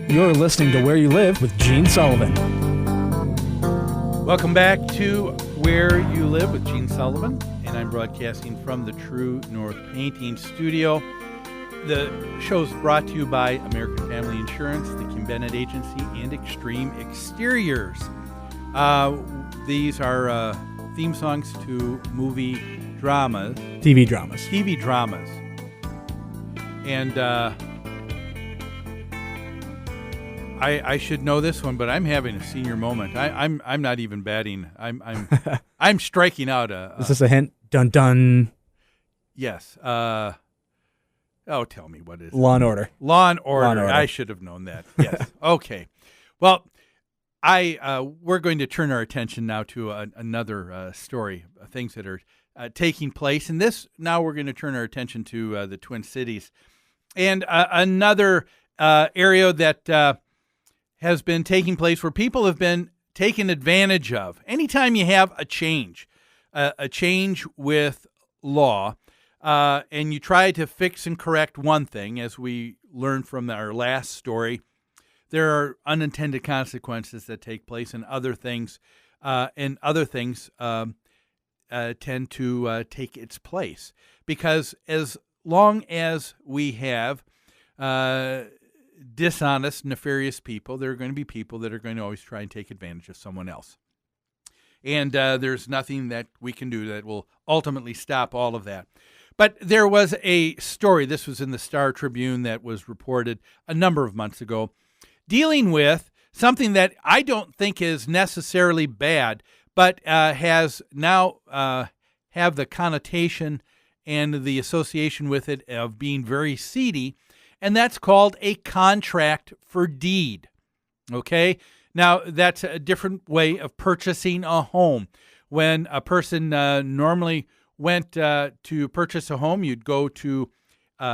You're listening to Where You Live with Gene Sullivan. Welcome back to Where You Live with Gene Sullivan, and I'm broadcasting from the True North Painting Studio. The show is brought to you by American Family Insurance, the Kim Bennett Agency, and Extreme Exteriors. These are theme songs to movie dramas. TV dramas. TV dramas. And I should know this one, but I'm having a senior moment. I'm not even batting. I'm striking out. Is this a hint? Dun dun. Yes. Tell me what is it? Law and Order. Law and Order. I should have known that. Yes. Okay. Well, we're going to turn our attention now to another story, things that are taking place, and now we're going to turn our attention to the Twin Cities, and another area that has been taking place where people have been taken advantage of. Anytime you have a change with law, and you try to fix and correct one thing, as we learned from our last story, there are unintended consequences that take place, and other things tend to take its place. Because as long as we have dishonest, nefarious people, there are going to be people that are going to always try and take advantage of someone else. And there's nothing that we can do that will ultimately stop all of that. But there was a story, this was in the Star Tribune, that was reported a number of months ago, dealing with something that I don't think is necessarily bad, but has now have the connotation and the association with it of being very seedy, and that's called a contract for deed. Okay? Now, that's a different way of purchasing a home. When a person normally went to purchase a home, you'd go to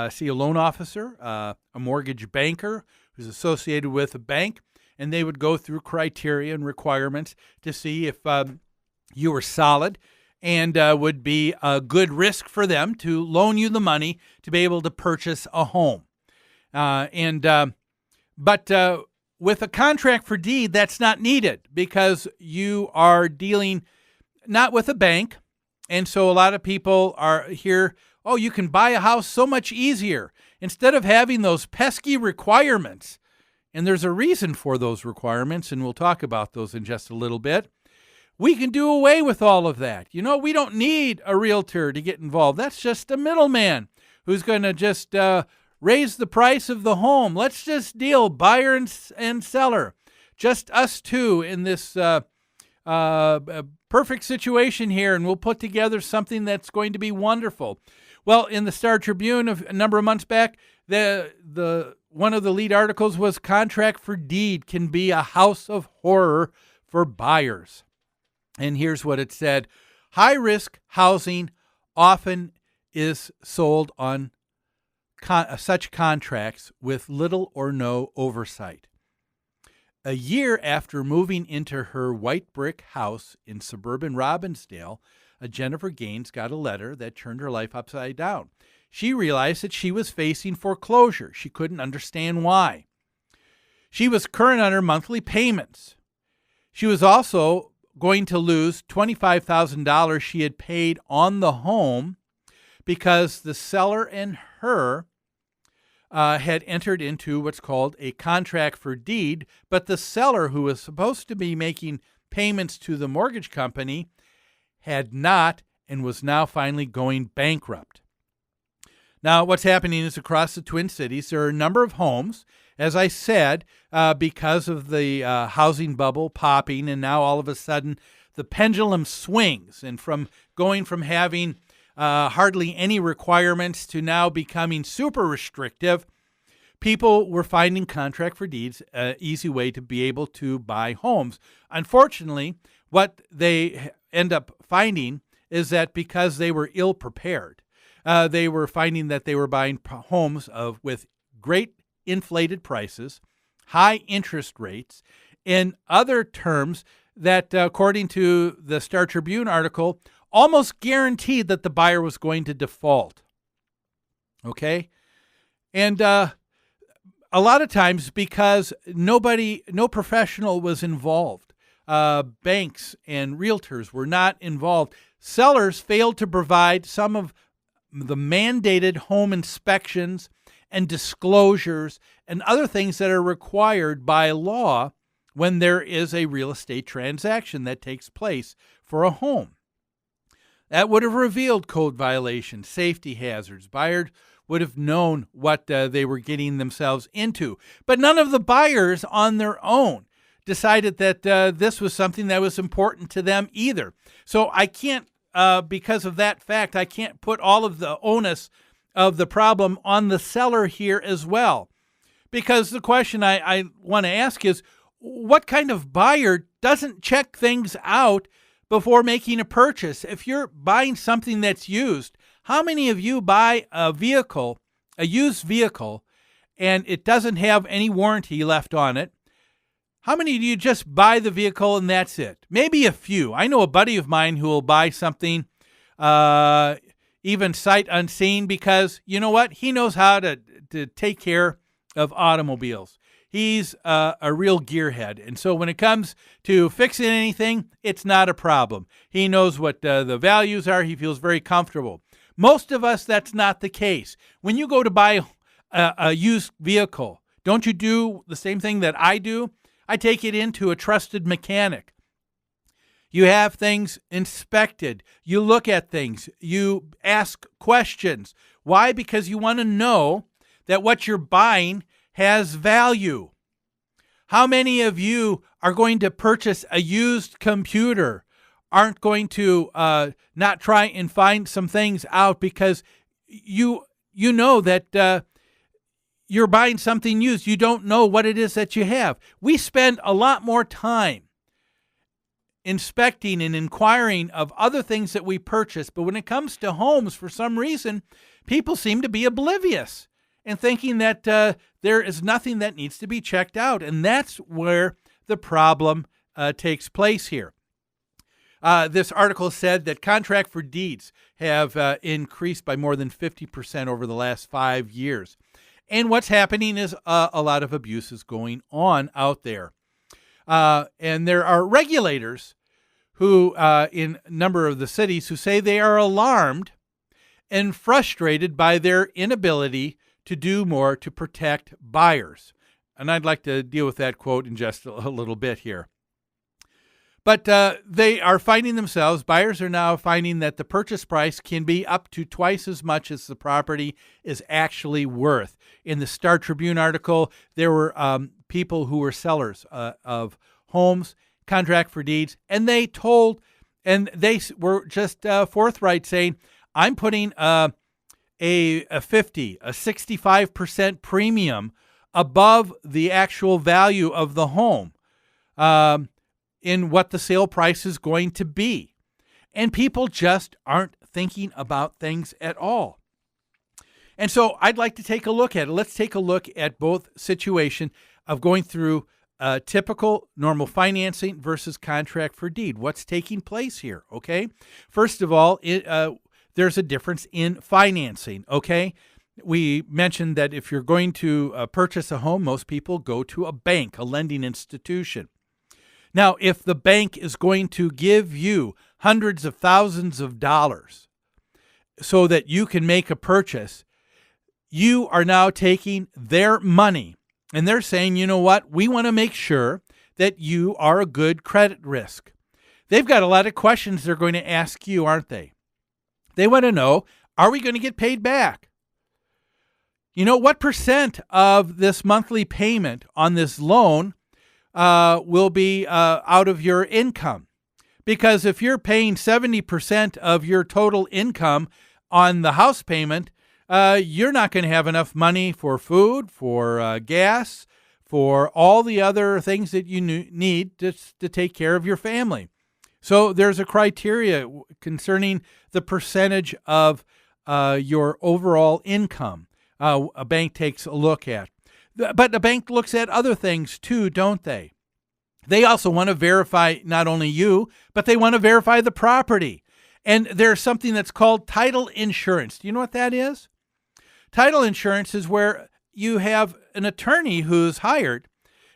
see a loan officer, a mortgage banker who's associated with a bank, and they would go through criteria and requirements to see if you were solid and would be a good risk for them to loan you the money to be able to purchase a home. But with a contract for deed, that's not needed because you are dealing not with a bank. And so a lot of people are here, you can buy a house so much easier instead of having those pesky requirements. And there's a reason for those requirements, and we'll talk about those in just a little bit. We can do away with all of that. We don't need a realtor to get involved. That's just a middleman who's going to just raise the price of the home. Let's just deal buyer and seller, just us two in this perfect situation here, and we'll put together something that's going to be wonderful. Well, in the Star Tribune a number of months back, the one of the lead articles was contract for deed can be a house of horror for buyers. And here's what it said. High-risk housing often is sold on such contracts with little or no oversight. A year after moving into her white brick house in suburban Robbinsdale, Jennifer Gaines got a letter that turned her life upside down. She realized that she was facing foreclosure. She couldn't understand why. She was current on her monthly payments. She was also going to lose $25,000 she had paid on the home because the seller and her had entered into what's called a contract for deed, but the seller, who was supposed to be making payments to the mortgage company, had not and was now finally going bankrupt. Now, what's happening is across the Twin Cities, there are a number of homes, as I said, because of the housing bubble popping, and now all of a sudden the pendulum swings, and from going from having hardly any requirements to now becoming super restrictive, people were finding contract for deeds an easy way to be able to buy homes. Unfortunately, what they end up finding is that because they were ill prepared, they were finding that they were buying homes with great inflated prices, high interest rates, in other terms that, according to the Star Tribune article, almost guaranteed that the buyer was going to default. Okay? And a lot of times because no professional was involved. Banks and realtors were not involved. Sellers failed to provide some of the mandated home inspections and disclosures and other things that are required by law when there is a real estate transaction that takes place for a home. That would have revealed code violations, safety hazards. Buyers would have known what they were getting themselves into. But none of the buyers on their own decided that this was something that was important to them either. So I can't, because of that fact, I can't put all of the onus of the problem on the seller here as well. Because the question I want to ask is, what kind of buyer doesn't check things out before making a purchase? If you're buying something that's used, how many of you buy a used vehicle, and it doesn't have any warranty left on it? How many do you just buy the vehicle and that's it? Maybe a few. I know a buddy of mine who will buy something even sight unseen because, you know what? He knows how to take care of automobiles. He's a real gearhead. And so when it comes to fixing anything, it's not a problem. He knows what the values are. He feels very comfortable. Most of us, that's not the case. When you go to buy a used vehicle, don't you do the same thing that I do? I take it into a trusted mechanic. You have things inspected. You look at things. You ask questions. Why? Because you want to know that what you're buying has value. How many of you are going to purchase a used computer, aren't going to not try and find some things out because you know that you're buying something used. You don't know what it is that you have. We spend a lot more time inspecting and inquiring of other things that we purchase, but when it comes to homes, for some reason, people seem to be oblivious and thinking that there is nothing that needs to be checked out, and that's where the problem takes place here. This article said that contract for deeds have increased by more than 50% over the last 5 years. And what's happening is a lot of abuse is going on out there. And there are regulators who, in a number of the cities, who say they are alarmed and frustrated by their inability to do more to protect buyers. And I'd like to deal with that quote in just a little bit here. But they are finding themselves, buyers are now finding that the purchase price can be up to twice as much as the property is actually worth. In the Star Tribune article, there were people who were sellers of homes, contract for deeds, and they were just forthright saying, I'm putting a 65% premium above the actual value of the home. In what the sale price is going to be. And people just aren't thinking about things at all. And so I'd like to take a look at it. Let's take a look at both situation of going through typical normal financing versus contract for deed. What's taking place here, okay? First of all, there's a difference in financing, okay? We mentioned that if you're going to purchase a home, most people go to a bank, a lending institution. Now, if the bank is going to give you hundreds of thousands of dollars so that you can make a purchase, you are now taking their money. And they're saying, you know what, we want to make sure that you are a good credit risk. They've got a lot of questions they're going to ask you, aren't they? They want to know, are we going to get paid back? You know, what percent of this monthly payment on this loan will be out of your income? Because if you're paying 70% of your total income on the house payment, you're not going to have enough money for food, for gas, for all the other things that you need to take care of your family. So there's a criteria concerning the percentage of your overall income a bank takes a look at. But the bank looks at other things too, don't they? They also want to verify not only you, but they want to verify the property. And there's something that's called title insurance. Do you know what that is? Title insurance is where you have an attorney who's hired,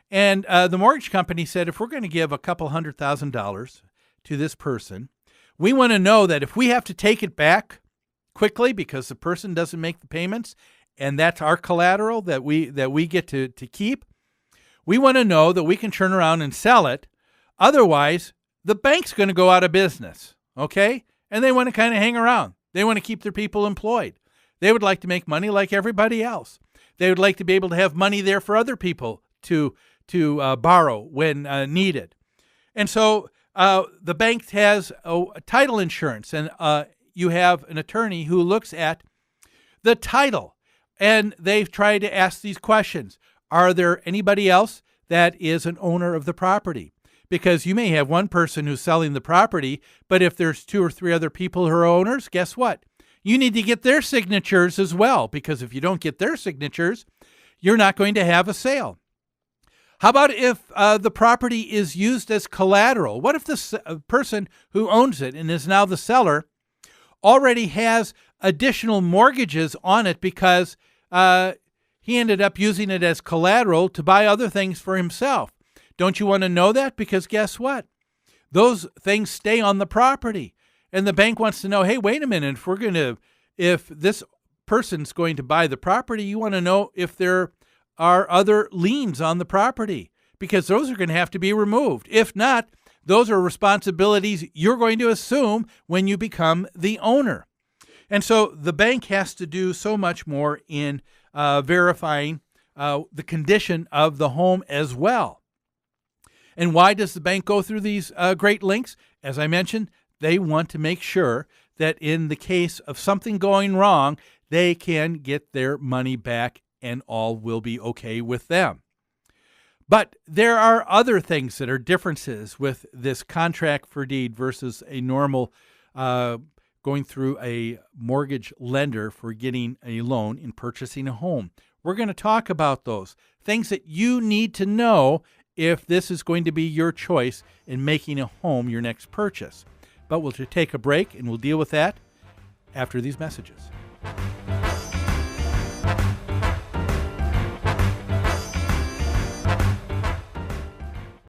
and the mortgage company said, if we're going to give a couple $100,000 to this person, we want to know that if we have to take it back quickly because the person doesn't make the payments, and that's our collateral that we get to keep, we want to know that we can turn around and sell it. Otherwise, the bank's going to go out of business, okay? And they want to kind of hang around. They want to keep their people employed. They would like to make money like everybody else. They would like to be able to have money there for other people to borrow when needed. And so the bank has a title insurance, and you have an attorney who looks at the title, and they've tried to ask these questions. Are there anybody else that is an owner of the property? Because you may have one person who's selling the property, but if there's 2 or 3 other people who are owners, guess what? You need to get their signatures as well, because if you don't get their signatures, you're not going to have a sale. How about if the property is used as collateral? What if the person who owns it and is now the seller already has additional mortgages on it because he ended up using it as collateral to buy other things for himself? Don't you want to know that? Because guess what? Those things stay on the property. And the bank wants to know, hey, wait a minute, if this person's going to buy the property, you want to know if there are other liens on the property, because those are going to have to be removed. If not, those are responsibilities you're going to assume when you become the owner. And so the bank has to do so much more in verifying the condition of the home as well. And why does the bank go through these great lengths? As I mentioned, they want to make sure that in the case of something going wrong, they can get their money back and all will be okay with them. But there are other things that are differences with this contract for deed versus a normal going through a mortgage lender for getting a loan in purchasing a home. We're going to talk about those things that you need to know if this is going to be your choice in making a home your next purchase. But we'll take a break and we'll deal with that after these messages.